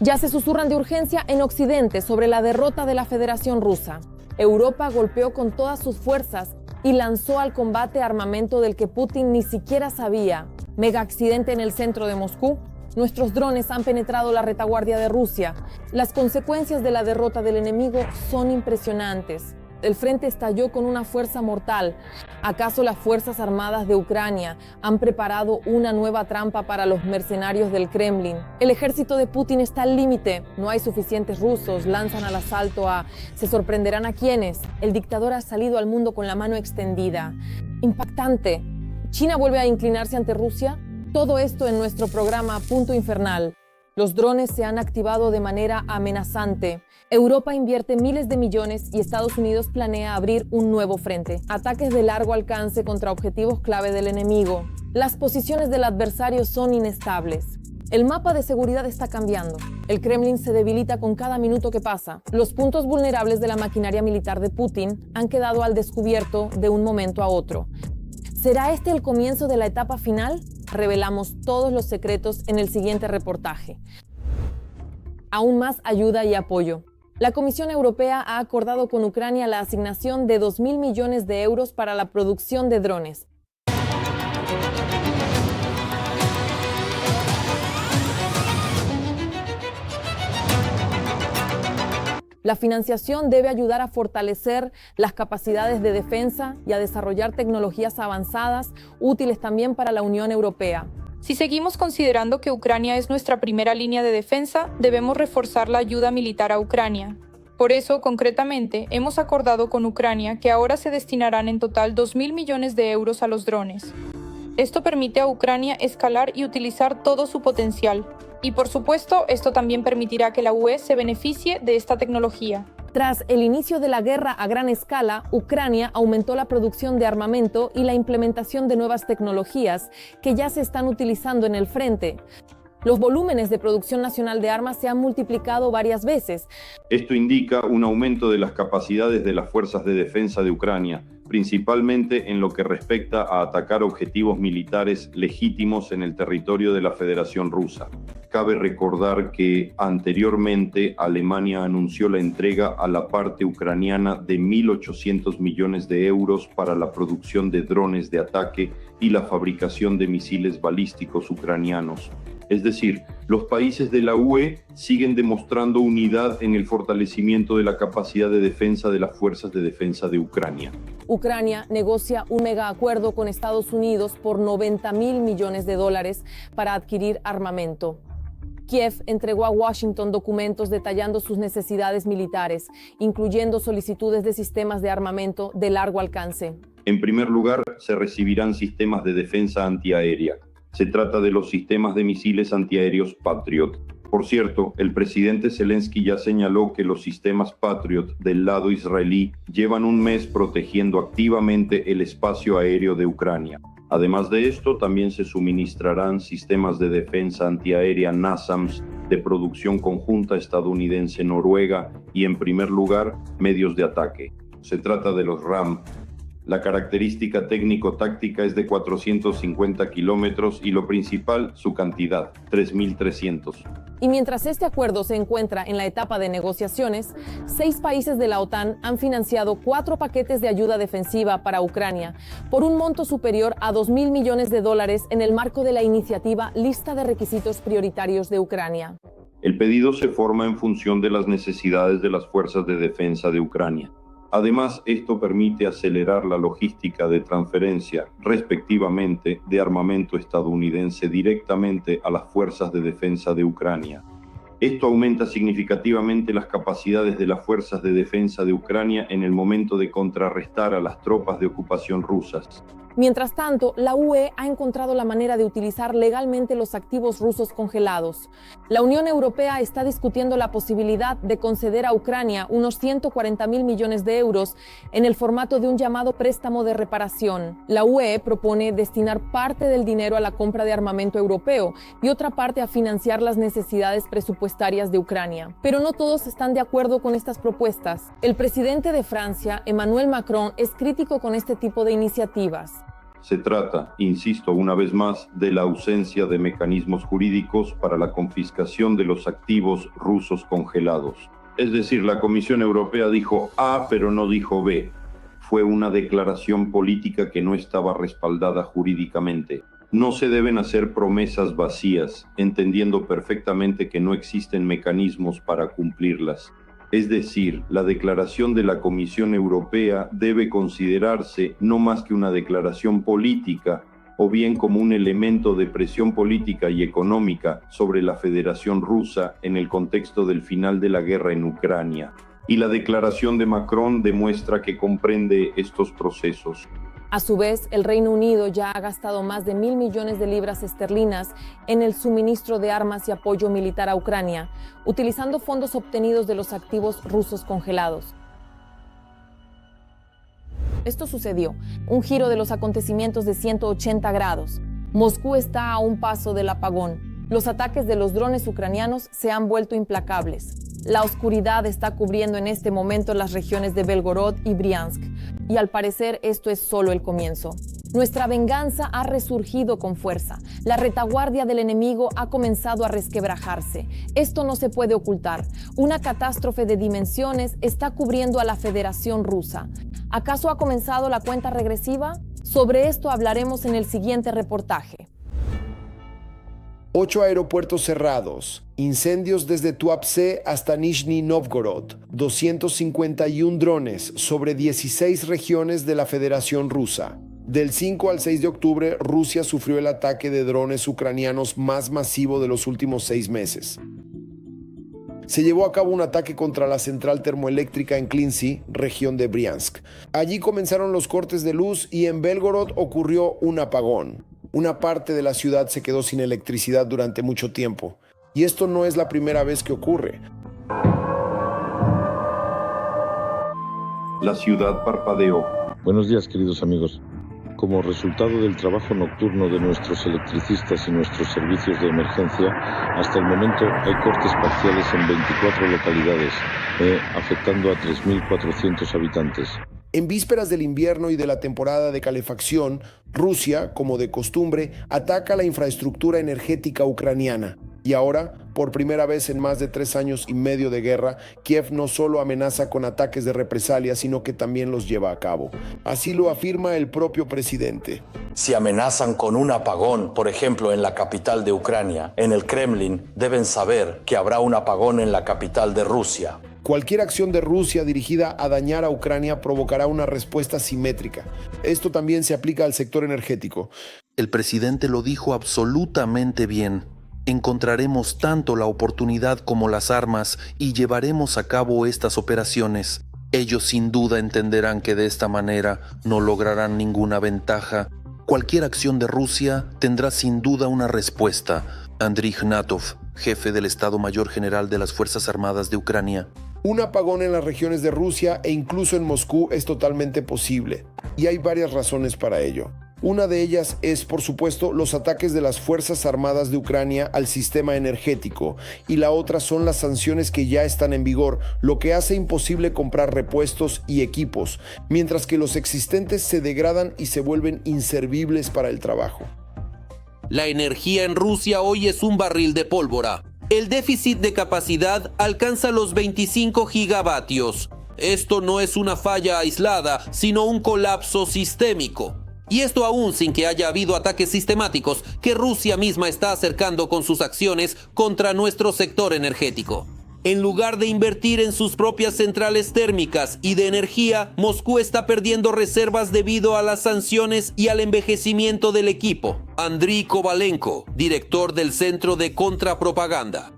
Ya se susurran de urgencia en Occidente sobre la derrota de la Federación Rusa. Europa golpeó con todas sus fuerzas y lanzó al combate armamento del que Putin ni siquiera sabía. Mega accidente en el centro de Moscú. Nuestros drones han penetrado la retaguardia de Rusia. Las consecuencias de la derrota del enemigo son impresionantes. El frente estalló con una fuerza mortal. ¿Acaso las Fuerzas Armadas de Ucrania han preparado una nueva trampa para los mercenarios del Kremlin? El ejército de Putin está al límite. No hay suficientes rusos. Lanzan al asalto a... ¿Se sorprenderán a quiénes? El dictador ha salido al mundo con la mano extendida. Impactante. ¿China vuelve a inclinarse ante Rusia? Todo esto en nuestro programa Punto Infernal. Los drones se han activado de manera amenazante. Europa invierte miles de millones y Estados Unidos planea abrir un nuevo frente. Ataques de largo alcance contra objetivos clave del enemigo. Las posiciones del adversario son inestables. El mapa de seguridad está cambiando. El Kremlin se debilita con cada minuto que pasa. Los puntos vulnerables de la maquinaria militar de Putin han quedado al descubierto de un momento a otro. ¿Será este el comienzo de la etapa final? Revelamos todos los secretos en el siguiente reportaje. Aún más ayuda y apoyo. La Comisión Europea ha acordado con Ucrania la asignación de 2.000 millones de euros para la producción de drones. La financiación debe ayudar a fortalecer las capacidades de defensa y a desarrollar tecnologías avanzadas útiles también para la Unión Europea. Si seguimos considerando que Ucrania es nuestra primera línea de defensa, debemos reforzar la ayuda militar a Ucrania. Por eso, concretamente, hemos acordado con Ucrania que ahora se destinarán en total 2.000 millones de euros a los drones. Esto permite a Ucrania escalar y utilizar todo su potencial. Y por supuesto, esto también permitirá que la UE se beneficie de esta tecnología. Tras el inicio de la guerra a gran escala, Ucrania aumentó la producción de armamento y la implementación de nuevas tecnologías que ya se están utilizando en el frente. Los volúmenes de producción nacional de armas se han multiplicado varias veces. Esto indica un aumento de las capacidades de las fuerzas de defensa de Ucrania, principalmente en lo que respecta a atacar objetivos militares legítimos en el territorio de la Federación Rusa. Cabe recordar que anteriormente Alemania anunció la entrega a la parte ucraniana de 1.800 millones de euros para la producción de drones de ataque y la fabricación de misiles balísticos ucranianos. Es decir, los países de la UE siguen demostrando unidad en el fortalecimiento de la capacidad de defensa de las fuerzas de defensa de Ucrania. Ucrania negocia un megaacuerdo con Estados Unidos por 90.000 millones de dólares para adquirir armamento. Kiev entregó a Washington documentos detallando sus necesidades militares, incluyendo solicitudes de sistemas de armamento de largo alcance. En primer lugar, se recibirán sistemas de defensa antiaérea. Se trata de los sistemas de misiles antiaéreos Patriot. Por cierto, el presidente Zelensky ya señaló que los sistemas Patriot del lado israelí llevan un mes protegiendo activamente el espacio aéreo de Ucrania. Además de esto, también se suministrarán sistemas de defensa antiaérea NASAMS de producción conjunta estadounidense-noruega y, en primer lugar, medios de ataque. Se trata de los RAM. La característica técnico-táctica es de 450 kilómetros y lo principal, su cantidad, 3.300. Y mientras este acuerdo se encuentra en la etapa de negociaciones, 6 países de la OTAN han financiado 4 paquetes de ayuda defensiva para Ucrania por un monto superior a 2.000 millones de dólares en el marco de la iniciativa Lista de Requisitos Prioritarios de Ucrania. El pedido se forma en función de las necesidades de las fuerzas de defensa de Ucrania. Además, esto permite acelerar la logística de transferencia, respectivamente, de armamento estadounidense directamente a las fuerzas de defensa de Ucrania. Esto aumenta significativamente las capacidades de las fuerzas de defensa de Ucrania en el momento de contrarrestar a las tropas de ocupación rusas. Mientras tanto, la UE ha encontrado la manera de utilizar legalmente los activos rusos congelados. La Unión Europea está discutiendo la posibilidad de conceder a Ucrania unos 140.000 millones de euros en el formato de un llamado préstamo de reparación. La UE propone destinar parte del dinero a la compra de armamento europeo y otra parte a financiar las necesidades presupuestarias de Ucrania. Pero no todos están de acuerdo con estas propuestas. El presidente de Francia, Emmanuel Macron, es crítico con este tipo de iniciativas. Se trata, insisto una vez más, de la ausencia de mecanismos jurídicos para la confiscación de los activos rusos congelados. Es decir, la Comisión Europea dijo A, pero no dijo B. Fue una declaración política que no estaba respaldada jurídicamente. No se deben hacer promesas vacías, entendiendo perfectamente que no existen mecanismos para cumplirlas. Es decir, la declaración de la Comisión Europea debe considerarse no más que una declaración política o bien como un elemento de presión política y económica sobre la Federación Rusa en el contexto del final de la guerra en Ucrania. Y la declaración de Macron demuestra que comprende estos procesos. A su vez, el Reino Unido ya ha gastado más de 1.000 millones de libras esterlinas en el suministro de armas y apoyo militar a Ucrania, utilizando fondos obtenidos de los activos rusos congelados. Esto sucedió, un giro de los acontecimientos de 180 grados. Moscú está a un paso del apagón. Los ataques de los drones ucranianos se han vuelto implacables. La oscuridad está cubriendo en este momento las regiones de Belgorod y Briansk, y al parecer esto es solo el comienzo. Nuestra venganza ha resurgido con fuerza. La retaguardia del enemigo ha comenzado a resquebrajarse. Esto no se puede ocultar. Una catástrofe de dimensiones está cubriendo a la Federación Rusa. ¿Acaso ha comenzado la cuenta regresiva? Sobre esto hablaremos en el siguiente reportaje. 8 aeropuertos cerrados, incendios desde Tuapse hasta Nizhny Novgorod, 251 drones sobre 16 regiones de la Federación Rusa. Del 5 al 6 de octubre, Rusia sufrió el ataque de drones ucranianos más masivo de los últimos 6 meses. Se llevó a cabo un ataque contra la central termoeléctrica en Klinsy, región de Briansk. Allí comenzaron los cortes de luz y en Belgorod ocurrió un apagón. Una parte de la ciudad se quedó sin electricidad durante mucho tiempo. Y esto no es la primera vez que ocurre. La ciudad parpadeó. Buenos días, queridos amigos. Como resultado del trabajo nocturno de nuestros electricistas y nuestros servicios de emergencia, hasta el momento hay cortes parciales en 24 localidades, afectando a 3.400 habitantes. En vísperas del invierno y de la temporada de calefacción, Rusia, como de costumbre, ataca la infraestructura energética ucraniana. Y ahora, por primera vez en más de 3 años y medio de guerra, Kiev no solo amenaza con ataques de represalia, sino que también los lleva a cabo. Así lo afirma el propio presidente. Si amenazan con un apagón, por ejemplo, en la capital de Ucrania, en el Kremlin, deben saber que habrá un apagón en la capital de Rusia. Cualquier acción de Rusia dirigida a dañar a Ucrania provocará una respuesta simétrica. Esto también se aplica al sector energético. El presidente lo dijo absolutamente bien. Encontraremos tanto la oportunidad como las armas y llevaremos a cabo estas operaciones. Ellos sin duda entenderán que de esta manera no lograrán ninguna ventaja. Cualquier acción de Rusia tendrá sin duda una respuesta. Andriy Ignatov, jefe del Estado Mayor General de las Fuerzas Armadas de Ucrania. Un apagón en las regiones de Rusia e incluso en Moscú es totalmente posible. Y hay varias razones para ello. Una de ellas es, por supuesto, los ataques de las Fuerzas Armadas de Ucrania al sistema energético, y la otra son las sanciones que ya están en vigor, lo que hace imposible comprar repuestos y equipos, mientras que los existentes se degradan y se vuelven inservibles para el trabajo. La energía en Rusia hoy es un barril de pólvora. El déficit de capacidad alcanza los 25 gigavatios. Esto no es una falla aislada, sino un colapso sistémico. Y esto aún sin que haya habido ataques sistemáticos que Rusia misma está acercando con sus acciones contra nuestro sector energético. En lugar de invertir en sus propias centrales térmicas y de energía, Moscú está perdiendo reservas debido a las sanciones y al envejecimiento del equipo. Andriy Kovalenko, director del Centro de Contrapropaganda.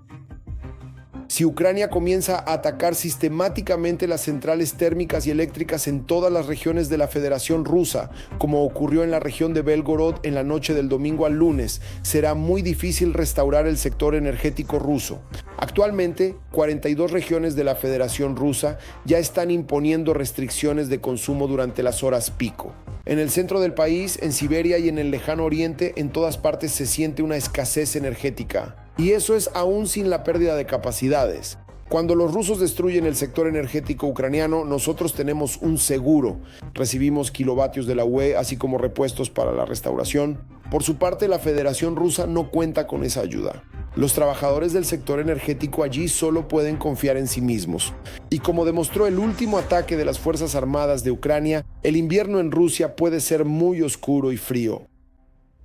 Si Ucrania comienza a atacar sistemáticamente las centrales térmicas y eléctricas en todas las regiones de la Federación Rusa, como ocurrió en la región de Belgorod en la noche del domingo al lunes, será muy difícil restaurar el sector energético ruso. Actualmente, 42 regiones de la Federación Rusa ya están imponiendo restricciones de consumo durante las horas pico. En el centro del país, en Siberia y en el lejano oriente, en todas partes se siente una escasez energética. Y eso es aún sin la pérdida de capacidades. Cuando los rusos destruyen el sector energético ucraniano, nosotros tenemos un seguro. Recibimos kilovatios de la UE, así como repuestos para la restauración. Por su parte, la Federación Rusa no cuenta con esa ayuda. Los trabajadores del sector energético allí solo pueden confiar en sí mismos. Y como demostró el último ataque de las Fuerzas Armadas de Ucrania, el invierno en Rusia puede ser muy oscuro y frío.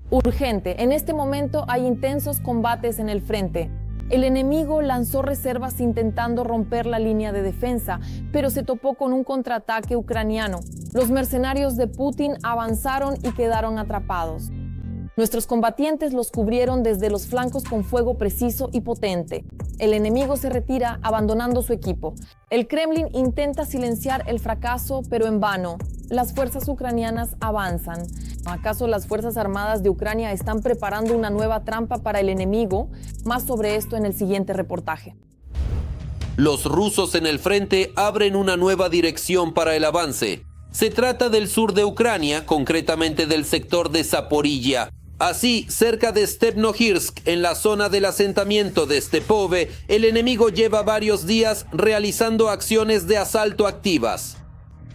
Urgente. En este momento hay intensos combates en el frente. El enemigo lanzó reservas intentando romper la línea de defensa, pero se topó con un contraataque ucraniano. Los mercenarios de Putin avanzaron y quedaron atrapados. Nuestros combatientes los cubrieron desde los flancos con fuego preciso y potente. El enemigo se retira abandonando su equipo. El Kremlin intenta silenciar el fracaso, pero en vano. Las fuerzas ucranianas avanzan. ¿Acaso las Fuerzas Armadas de Ucrania están preparando una nueva trampa para el enemigo? Más sobre esto en el siguiente reportaje. Los rusos en el frente abren una nueva dirección para el avance. Se trata del sur de Ucrania, concretamente del sector de Zaporilla. Así, cerca de Stepnohirsk, en la zona del asentamiento de Stepove, el enemigo lleva varios días realizando acciones de asalto activas.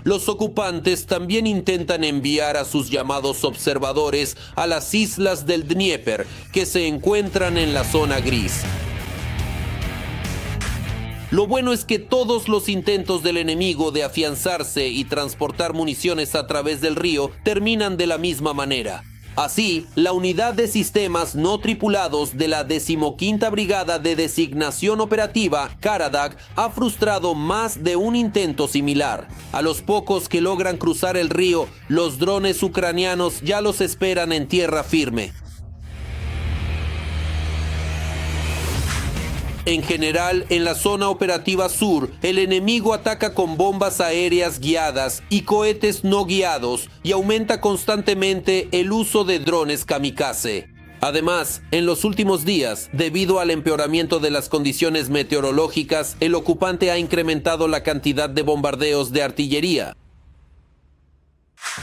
Los ocupantes también intentan enviar a sus llamados observadores a las islas del Dnieper, que se encuentran en la zona gris. Lo bueno es que todos los intentos del enemigo de afianzarse y transportar municiones a través del río terminan de la misma manera. Así, la unidad de sistemas no tripulados de la 15ª Brigada de Designación Operativa, Karadag, ha frustrado más de un intento similar. A los pocos que logran cruzar el río, los drones ucranianos ya los esperan en tierra firme. En general, en la zona operativa sur, el enemigo ataca con bombas aéreas guiadas y cohetes no guiados y aumenta constantemente el uso de drones kamikaze. Además, en los últimos días, debido al empeoramiento de las condiciones meteorológicas, el ocupante ha incrementado la cantidad de bombardeos de artillería.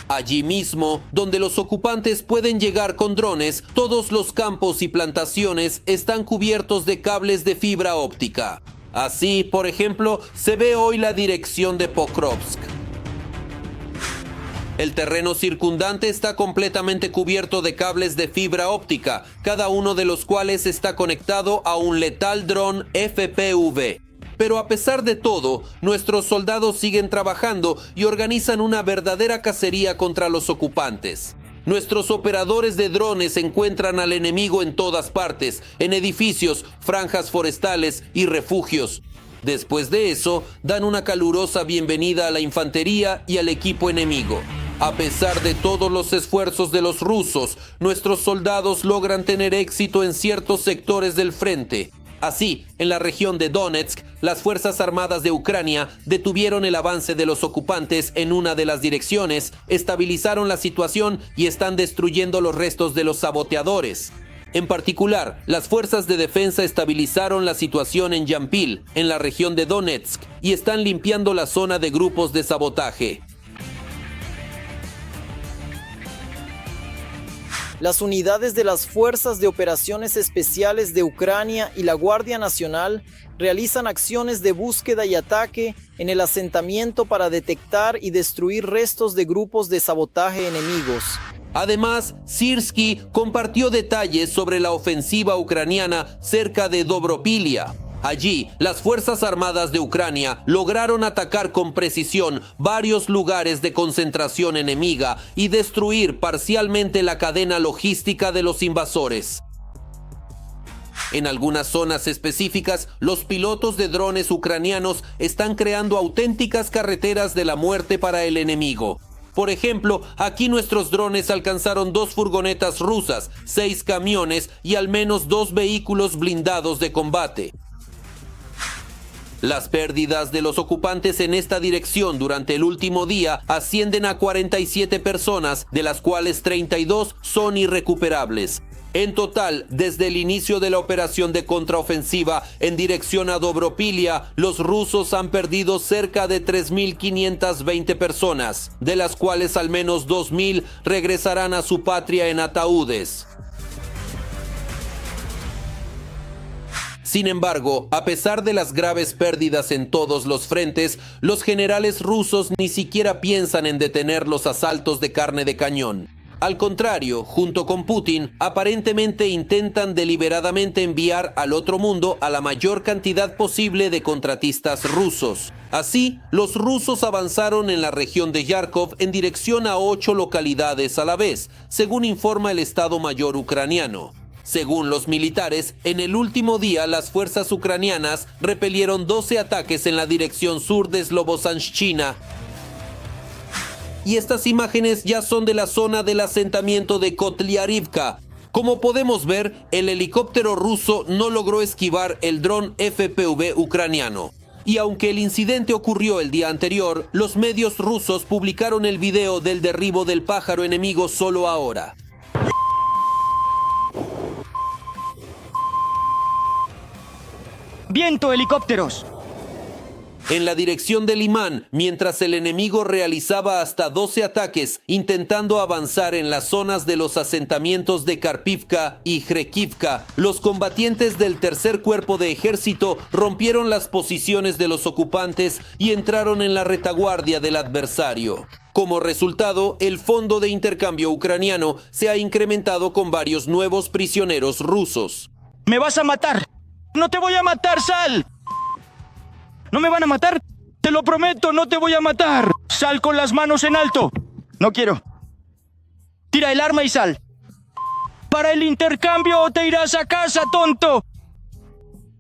Allí mismo, donde los ocupantes pueden llegar con drones, todos los campos y plantaciones están cubiertos de cables de fibra óptica. Así, por ejemplo, se ve hoy la dirección de Pokrovsk. El terreno circundante está completamente cubierto de cables de fibra óptica, cada uno de los cuales está conectado a un letal dron FPV. Pero a pesar de todo, nuestros soldados siguen trabajando y organizan una verdadera cacería contra los ocupantes. Nuestros operadores de drones encuentran al enemigo en todas partes, en edificios, franjas forestales y refugios. Después de eso, dan una calurosa bienvenida a la infantería y al equipo enemigo. A pesar de todos los esfuerzos de los rusos, nuestros soldados logran tener éxito en ciertos sectores del frente. Así, en la región de Donetsk, las Fuerzas Armadas de Ucrania detuvieron el avance de los ocupantes en una de las direcciones, estabilizaron la situación y están destruyendo los restos de los saboteadores. En particular, las fuerzas de defensa estabilizaron la situación en Yampil, en la región de Donetsk, y están limpiando la zona de grupos de sabotaje. Las unidades de las Fuerzas de Operaciones Especiales de Ucrania y la Guardia Nacional realizan acciones de búsqueda y ataque en el asentamiento para detectar y destruir restos de grupos de sabotaje enemigos. Además, Syrskyi compartió detalles sobre la ofensiva ucraniana cerca de Dobropilia. Allí, las Fuerzas Armadas de Ucrania lograron atacar con precisión varios lugares de concentración enemiga y destruir parcialmente la cadena logística de los invasores. En algunas zonas específicas, los pilotos de drones ucranianos están creando auténticas carreteras de la muerte para el enemigo. Por ejemplo, aquí nuestros drones alcanzaron 2 furgonetas rusas, 6 camiones y al menos 2 vehículos blindados de combate. Las pérdidas de los ocupantes en esta dirección durante el último día ascienden a 47 personas, de las cuales 32 son irrecuperables. En total, desde el inicio de la operación de contraofensiva en dirección a Dobropilia, los rusos han perdido cerca de 3.520 personas, de las cuales al menos 2.000 regresarán a su patria en ataúdes. Sin embargo, a pesar de las graves pérdidas en todos los frentes, los generales rusos ni siquiera piensan en detener los asaltos de carne de cañón. Al contrario, junto con Putin, aparentemente intentan deliberadamente enviar al otro mundo a la mayor cantidad posible de contratistas rusos. Así, los rusos avanzaron en la región de Yarkov en dirección a 8 localidades a la vez, según informa el Estado Mayor ucraniano. Según los militares, en el último día las fuerzas ucranianas repelieron 12 ataques en la dirección sur de Slobodanshchina. Y estas imágenes ya son de la zona del asentamiento de Kotlyarivka. Como podemos ver, el helicóptero ruso no logró esquivar el dron FPV ucraniano. Y aunque el incidente ocurrió el día anterior, los medios rusos publicaron el video del derribo del pájaro enemigo solo ahora. ¡Viento, helicópteros! En la dirección de Limán, mientras el enemigo realizaba hasta 12 ataques, intentando avanzar en las zonas de los asentamientos de Karpivka y Jrekivka, los combatientes del tercer cuerpo de ejército rompieron las posiciones de los ocupantes y entraron en la retaguardia del adversario. Como resultado, el fondo de intercambio ucraniano se ha incrementado con varios nuevos prisioneros rusos. ¡Me vas a matar! ¡No te voy a matar, Sal! ¡No me van a matar! ¡Te lo prometo, no te voy a matar! ¡Sal con las manos en alto! No quiero. Tira el arma y sal. ¡Para el intercambio o te irás a casa, tonto!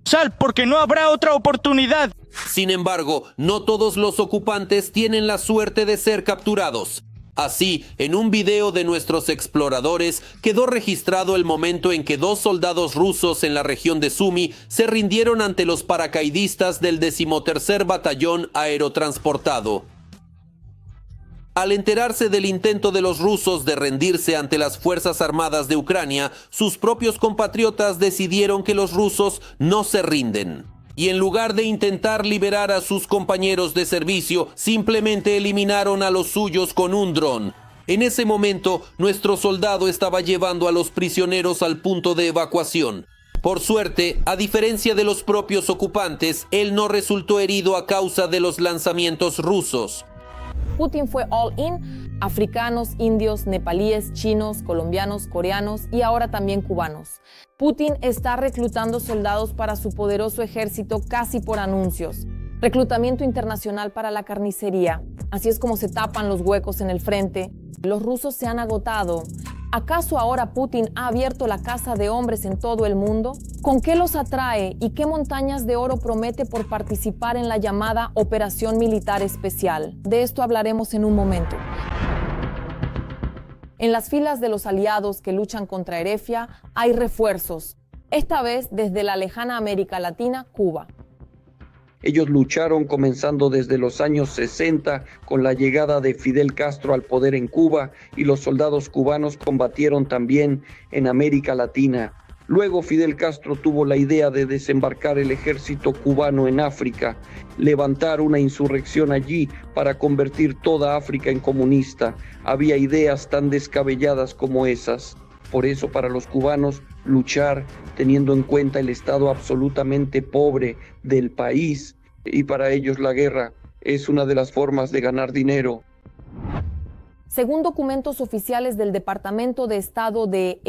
Sal, porque no habrá otra oportunidad. Sin embargo, no todos los ocupantes tienen la suerte de ser capturados. Así, en un video de nuestros exploradores, quedó registrado el momento en que 2 soldados rusos en la región de Sumy se rindieron ante los paracaidistas del 13º Batallón Aerotransportado. Al enterarse del intento de los rusos de rendirse ante las Fuerzas Armadas de Ucrania, sus propios compatriotas decidieron que los rusos no se rinden. Y en lugar de intentar liberar a sus compañeros de servicio, simplemente eliminaron a los suyos con un dron. En ese momento, nuestro soldado estaba llevando a los prisioneros al punto de evacuación. Por suerte, a diferencia de los propios ocupantes, él no resultó herido a causa de los lanzamientos rusos. Putin fue all in, africanos, indios, nepalíes, chinos, colombianos, coreanos y ahora también cubanos. Putin está reclutando soldados para su poderoso ejército casi por anuncios. Reclutamiento internacional para la carnicería. Así es como se tapan los huecos en el frente. Los rusos se han agotado. ¿Acaso ahora Putin ha abierto la casa de hombres en todo el mundo? ¿Con qué los atrae y qué montañas de oro promete por participar en la llamada Operación Militar Especial? De esto hablaremos en un momento. En las filas de los aliados que luchan contra Erefia hay refuerzos, esta vez desde la lejana América Latina, Cuba. Ellos lucharon comenzando desde los años 60 con la llegada de Fidel Castro al poder en Cuba y los soldados cubanos combatieron también en América Latina. Luego Fidel Castro tuvo la idea de desembarcar el ejército cubano en África, levantar una insurrección allí para convertir toda África en comunista. Había ideas tan descabelladas como esas. Por eso para los cubanos luchar teniendo en cuenta el estado absolutamente pobre del país y para ellos la guerra es una de las formas de ganar dinero. Según documentos oficiales del Departamento de Estado de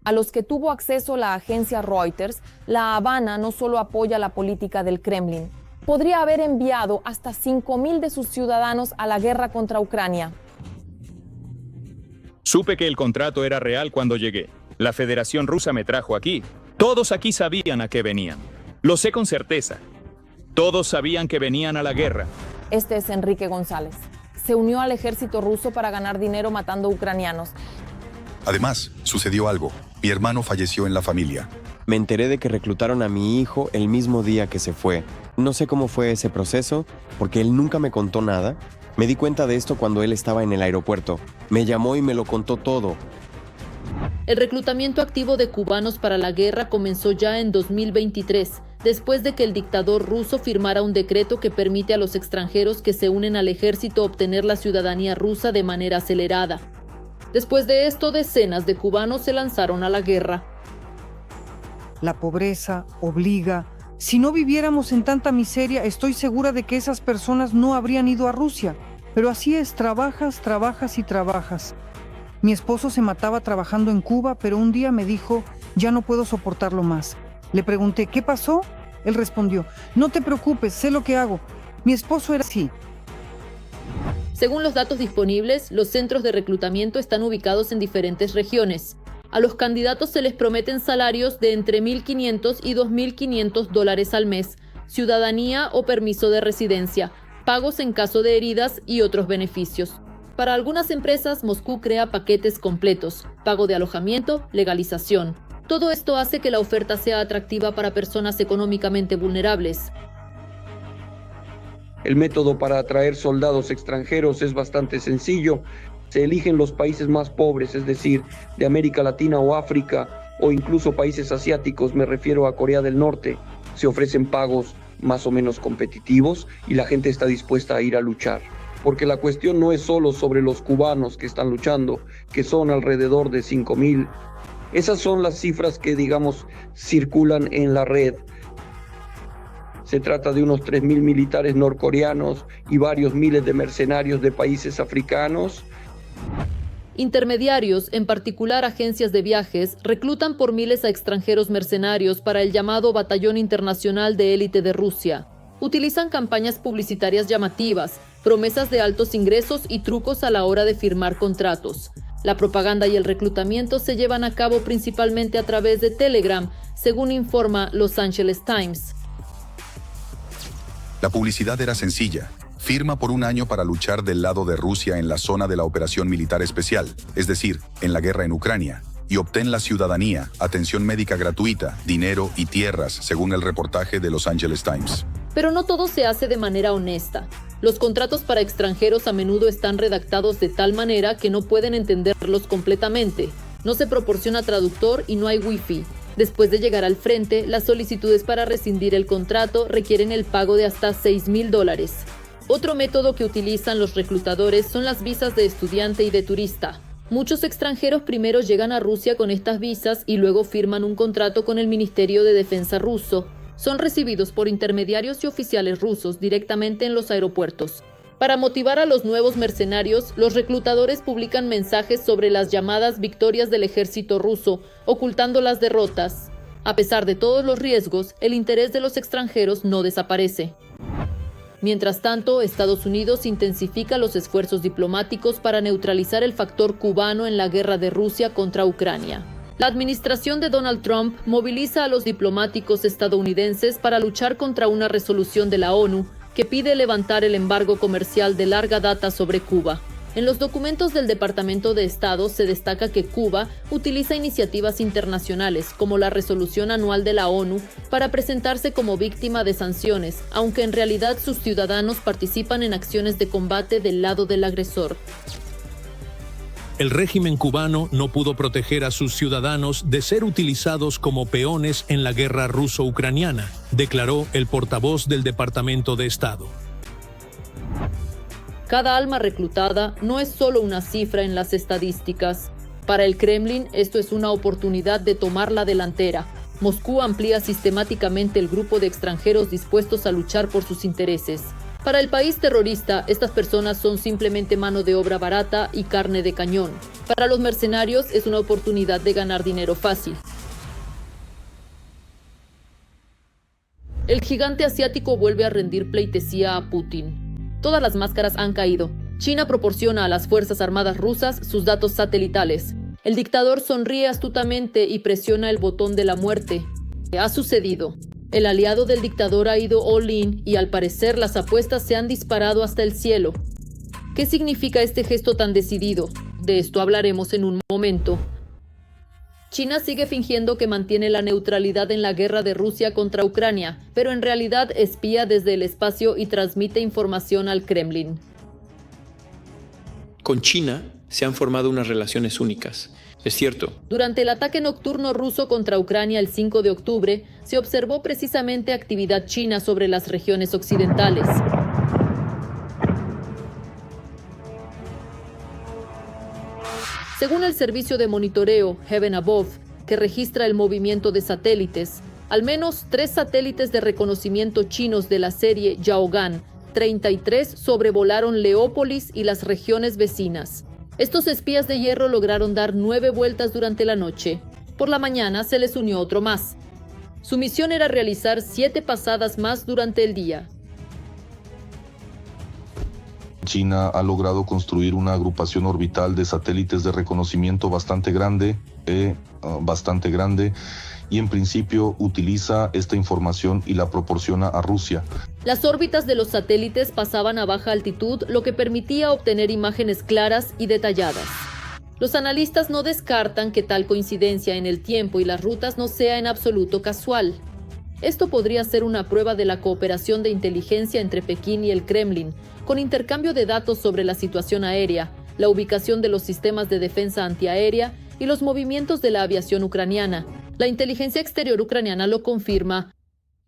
a los que tuvo acceso la agencia Reuters, La Habana no solo apoya la política del Kremlin, podría haber enviado hasta 5,000 de sus ciudadanos a la guerra contra Ucrania. Supe que el contrato era real cuando llegué. La Federación Rusa me trajo aquí. Todos aquí sabían a qué venían. Lo sé con certeza. Todos sabían que venían a la guerra. Este es Enrique González. Se unió al ejército ruso para ganar dinero matando ucranianos. Además, sucedió algo. Mi hermano falleció en la familia. Me enteré de que reclutaron a mi hijo el mismo día que se fue. No sé cómo fue ese proceso, porque él nunca me contó nada. Me di cuenta de esto cuando él estaba en el aeropuerto. Me llamó y me lo contó todo. El reclutamiento activo de cubanos para la guerra comenzó ya en 2023, después de que el dictador ruso firmara un decreto que permite a los extranjeros que se unen al ejército obtener la ciudadanía rusa de manera acelerada. Después de esto, decenas de cubanos se lanzaron a la guerra. La pobreza obliga. Si no viviéramos en tanta miseria, estoy segura de que esas personas no habrían ido a Rusia. Pero así es, trabajas, trabajas y trabajas. Mi esposo se mataba trabajando en Cuba, pero un día me dijo, ya no puedo soportarlo más. Le pregunté, ¿qué pasó? Él respondió, no te preocupes, sé lo que hago. Mi esposo era así. Según los datos disponibles, los centros de reclutamiento están ubicados en diferentes regiones. A los candidatos se les prometen salarios de entre $1.500 y $2.500 al mes, ciudadanía o permiso de residencia, pagos en caso de heridas y otros beneficios. Para algunas empresas, Moscú crea paquetes completos, pago de alojamiento, legalización. Todo esto hace que la oferta sea atractiva para personas económicamente vulnerables. El método para atraer soldados extranjeros es bastante sencillo. Se eligen los países más pobres, es decir, de América Latina o África, o incluso países asiáticos, me refiero a Corea del Norte. Se ofrecen pagos más o menos competitivos y la gente está dispuesta a ir a luchar. Porque la cuestión no es solo sobre los cubanos que están luchando, que son alrededor de 5,000. Esas son las cifras que, digamos, circulan en la red. Se trata de unos 3,000 militares norcoreanos y varios miles de mercenarios de países africanos. Intermediarios, en particular agencias de viajes, reclutan por miles a extranjeros mercenarios para el llamado Batallón Internacional de Élite de Rusia. Utilizan campañas publicitarias llamativas, promesas de altos ingresos y trucos a la hora de firmar contratos. La propaganda y el reclutamiento se llevan a cabo principalmente a través de Telegram, según informa Los Angeles Times. La publicidad era sencilla. Firma por un año para luchar del lado de Rusia en la zona de la operación militar especial, es decir, en la guerra en Ucrania, y obtén la ciudadanía, atención médica gratuita, dinero y tierras, según el reportaje de Los Angeles Times. Pero no todo se hace de manera honesta. Los contratos para extranjeros a menudo están redactados de tal manera que no pueden entenderlos completamente. No se proporciona traductor y no hay wifi. Después de llegar al frente, las solicitudes para rescindir el contrato requieren el pago de hasta $6,000. Otro método que utilizan los reclutadores son las visas de estudiante y de turista. Muchos extranjeros primero llegan a Rusia con estas visas y luego firman un contrato con el Ministerio de Defensa ruso. Son recibidos por intermediarios y oficiales rusos directamente en los aeropuertos. Para motivar a los nuevos mercenarios, los reclutadores publican mensajes sobre las llamadas victorias del ejército ruso, ocultando las derrotas. A pesar de todos los riesgos, el interés de los extranjeros no desaparece. Mientras tanto, Estados Unidos intensifica los esfuerzos diplomáticos para neutralizar el factor cubano en la guerra de Rusia contra Ucrania. La administración de Donald Trump moviliza a los diplomáticos estadounidenses para luchar contra una resolución de la ONU que pide levantar el embargo comercial de larga data sobre Cuba. En los documentos del Departamento de Estado se destaca que Cuba utiliza iniciativas internacionales como la Resolución Anual de la ONU para presentarse como víctima de sanciones, aunque en realidad sus ciudadanos participan en acciones de combate del lado del agresor. El régimen cubano no pudo proteger a sus ciudadanos de ser utilizados como peones en la guerra ruso-ucraniana, declaró el portavoz del Departamento de Estado. Cada alma reclutada no es solo una cifra en las estadísticas. Para el Kremlin, esto es una oportunidad de tomar la delantera. Moscú amplía sistemáticamente el grupo de extranjeros dispuestos a luchar por sus intereses. Para el país terrorista, estas personas son simplemente mano de obra barata y carne de cañón. Para los mercenarios es una oportunidad de ganar dinero fácil. El gigante asiático vuelve a rendir pleitesía a Putin. Todas las máscaras han caído. China proporciona a las Fuerzas Armadas rusas sus datos satelitales. El dictador sonríe astutamente y presiona el botón de la muerte. ¿Qué ha sucedido? El aliado del dictador ha ido all-in y al parecer las apuestas se han disparado hasta el cielo. ¿Qué significa este gesto tan decidido? De esto hablaremos en un momento. China sigue fingiendo que mantiene la neutralidad en la guerra de Rusia contra Ucrania, pero en realidad espía desde el espacio y transmite información al Kremlin. Con China se han formado unas relaciones únicas. Es cierto. Durante el ataque nocturno ruso contra Ucrania el 5 de octubre, se observó precisamente actividad china sobre las regiones occidentales. Según el servicio de monitoreo Heaven Above, que registra el movimiento de satélites, al menos 3 satélites de reconocimiento chinos de la serie Yaogan 33 sobrevolaron Leópolis y las regiones vecinas. Estos espías de hierro lograron dar 9 vueltas durante la noche. Por la mañana se les unió otro más. Su misión era realizar 7 pasadas más durante el día. China ha logrado construir una agrupación orbital de satélites de reconocimiento bastante grande y en principio utiliza esta información y la proporciona a Rusia. Las órbitas de los satélites pasaban a baja altitud, lo que permitía obtener imágenes claras y detalladas. Los analistas no descartan que tal coincidencia en el tiempo y las rutas no sea en absoluto casual. Esto podría ser una prueba de la cooperación de inteligencia entre Pekín y el Kremlin, con intercambio de datos sobre la situación aérea, la ubicación de los sistemas de defensa antiaérea y los movimientos de la aviación ucraniana. La inteligencia exterior ucraniana lo confirma.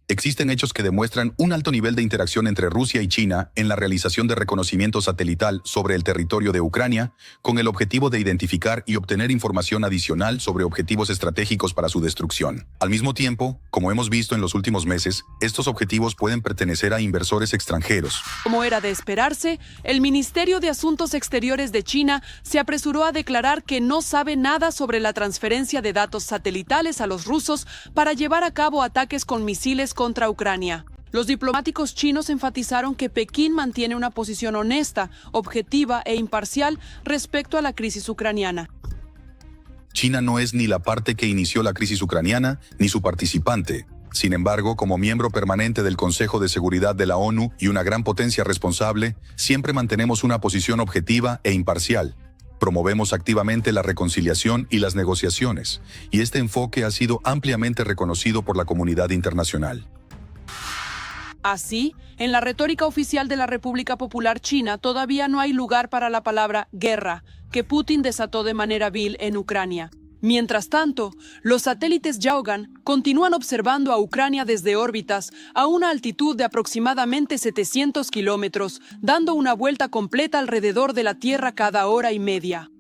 Existen hechos que demuestran un alto nivel de interacción entre Rusia y China en la realización de reconocimiento satelital sobre el territorio de Ucrania, con el objetivo de identificar y obtener información adicional sobre objetivos estratégicos para su destrucción. Al mismo tiempo, como hemos visto en los últimos meses, estos objetivos pueden pertenecer a inversores extranjeros. Como era de esperarse, el Ministerio de Asuntos Exteriores de China se apresuró a declarar que no sabe nada sobre la transferencia de datos satelitales a los rusos para llevar a cabo ataques con misiles contra Ucrania. Los diplomáticos chinos enfatizaron que Pekín mantiene una posición honesta, objetiva e imparcial respecto a la crisis ucraniana. China no es ni la parte que inició la crisis ucraniana, ni su participante. Sin embargo, como miembro permanente del Consejo de Seguridad de la ONU y una gran potencia responsable, siempre mantenemos una posición objetiva e imparcial. Promovemos activamente la reconciliación y las negociaciones, y este enfoque ha sido ampliamente reconocido por la comunidad internacional. Así, en la retórica oficial de la República Popular China todavía no hay lugar para la palabra guerra, que Putin desató de manera vil en Ucrania. Mientras tanto, los satélites Yaogan continúan observando a Ucrania desde órbitas a una altitud de aproximadamente 700 kilómetros, dando una vuelta completa alrededor de la Tierra cada hora y media.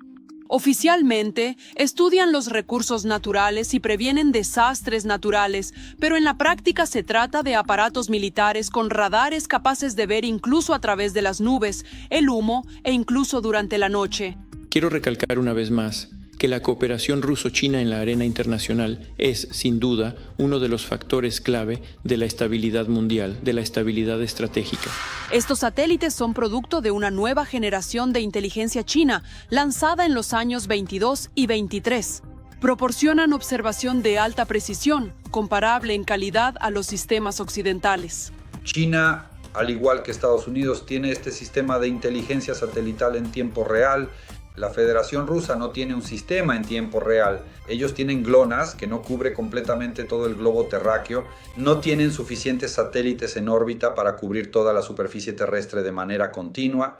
Oficialmente, estudian los recursos naturales y previenen desastres naturales, pero en la práctica se trata de aparatos militares con radares capaces de ver incluso a través de las nubes, el humo e incluso durante la noche. Quiero recalcar una vez más que la cooperación ruso-china en la arena internacional es, sin duda, uno de los factores clave de la estabilidad mundial, de la estabilidad estratégica. Estos satélites son producto de una nueva generación de inteligencia china, lanzada en los años 22 y 23. Proporcionan observación de alta precisión, comparable en calidad a los sistemas occidentales. China, al igual que Estados Unidos, tiene este sistema de inteligencia satelital en tiempo real. La Federación Rusa no tiene un sistema en tiempo real. Ellos tienen GLONASS, que no cubre completamente todo el globo terráqueo. No tienen suficientes satélites en órbita para cubrir toda la superficie terrestre de manera continua.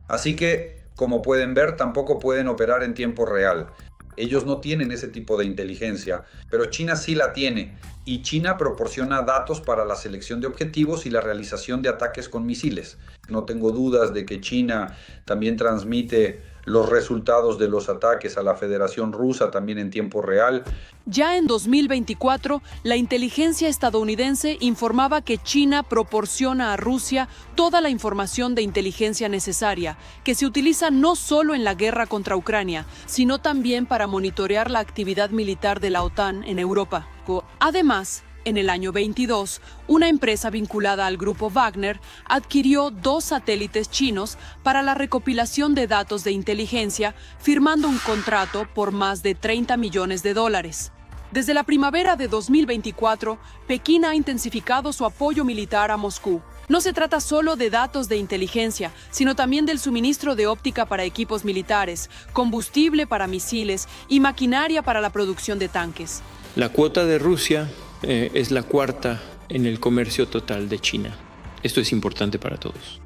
Así que, como pueden ver, tampoco pueden operar en tiempo real. Ellos no tienen ese tipo de inteligencia, pero China sí la tiene. Y China proporciona datos para la selección de objetivos y la realización de ataques con misiles. No tengo dudas de que China también transmite los resultados de los ataques a la Federación Rusa también en tiempo real. Ya en 2024, la inteligencia estadounidense informaba que China proporciona a Rusia toda la información de inteligencia necesaria, que se utiliza no solo en la guerra contra Ucrania, sino también para monitorear la actividad militar de la OTAN en Europa. Además, en el año 22, una empresa vinculada al grupo Wagner adquirió 2 satélites chinos para la recopilación de datos de inteligencia, firmando un contrato por más de $30 millones. Desde la primavera de 2024, Pekín ha intensificado su apoyo militar a Moscú. No se trata solo de datos de inteligencia, sino también del suministro de óptica para equipos militares, combustible para misiles y maquinaria para la producción de tanques. La cuota de Rusia es la 4ª en el comercio total de China. Esto es importante para todos.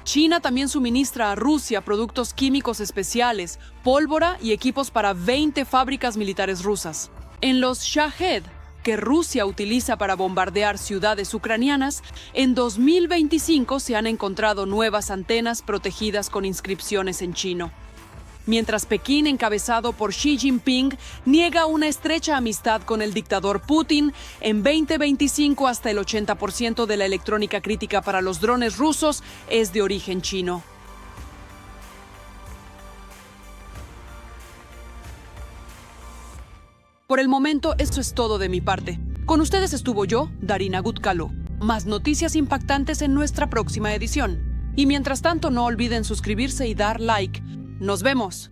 China también suministra a Rusia productos químicos especiales, pólvora y equipos para 20 fábricas militares rusas. En los Shahed, que Rusia utiliza para bombardear ciudades ucranianas, en 2025 se han encontrado nuevas antenas protegidas con inscripciones en chino. mientras Pekín, encabezado por Xi Jinping, niega una estrecha amistad con el dictador Putin. En 2025, hasta el 80% de la electrónica crítica para los drones rusos es de origen chino. Por el momento, esto es todo de mi parte. Con ustedes estuvo yo, Darina Gutkalo. Más noticias impactantes en nuestra próxima edición. Y mientras tanto, no olviden suscribirse y dar like. ¡Nos vemos!